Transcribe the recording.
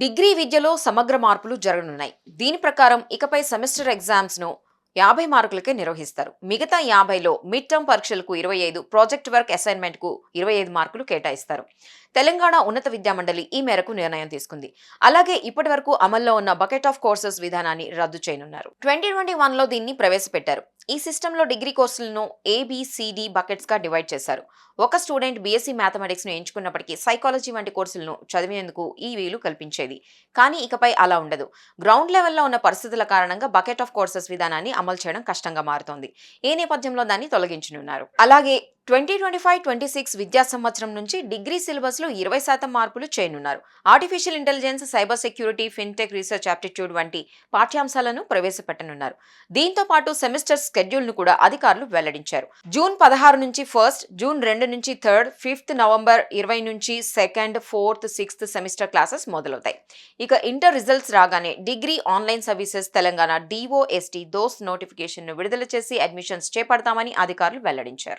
Degree విద్యలో సమగ్ర మార్పులు జరగనున్నాయి. దీని ప్రకారం ఇకపై సెమిస్టర్ ఎగ్జామ్స్ ను 50 మార్కులకే నిర్వహిస్తారు. మిగతా 50లో మిడ్ టర్మ్ పరీక్షలకు 25, ప్రాజెక్ట్ వర్క్ అసైన్మెంట్ కు 25 మార్కులు కేటాయిస్తారు. తెలంగాణ ఉన్నత విద్యామండలి ఈ మేరకు నిర్ణయం తీసుకుంది. అలాగే ఇప్పటి వరకు అమల్లో ఉన్న బకెట్ ఆఫ్ కోర్సెస్ విధానాన్ని రద్దు చేయనున్నారు. 2021లో దీన్ని ప్రవేశపెట్టారు. ఈ సిస్టంలో డిగ్రీ కోర్సులను ఏబిసిడి బకెట్స్ గా డివైడ్ చేశారు. ఒక స్టూడెంట్ బీఎస్సీ మ్యాథమెటిక్స్ ను ఎంచుకున్నప్పటికీ సైకాలజీ వంటి కోర్సులను చదివేందుకు ఈ వీలు కల్పించేది. కానీ ఇకపై అలా ఉండదు. గ్రౌండ్ లెవెల్లో ఉన్న పరిస్థితుల కారణంగా బకెట్ ఆఫ్ కోర్సెస్ విధానాన్ని అమలు చేయడం కష్టంగా మారుతోంది. ఈ నేపథ్యంలో దాన్ని తొలగించనున్నారు. అలాగే 2025-26 విద్యా సంవత్సరం నుంచి డిగ్రీ సిలబస్ లో 20% మార్పులు చేయనున్నారు. Artificial intelligence, cyber security, fintech, research aptitude వంటి పాఠ్యాంశాలను ప్రవేశపెట్టనున్నారు. దీంతో పాటు సెమిస్టర్ స్కెడ్యూల్ ను కూడా అధికారులు వెల్లడించారు. జూన్ 16 నుంచి ఫస్ట్, జూన్ 2 నుంచి థర్డ్, 5th నవంబర్ 20 నుంచి second, 4th, 6th semester classes మొదలవుతాయి. ఇక ఇంటర్ రిజల్ట్స్ రాగానే degree online services Telangana D O S T DOST notification ను విడుదల చేసి అడ్మిషన్స్ చేపడతామని అధికారులు వెల్లడించారు.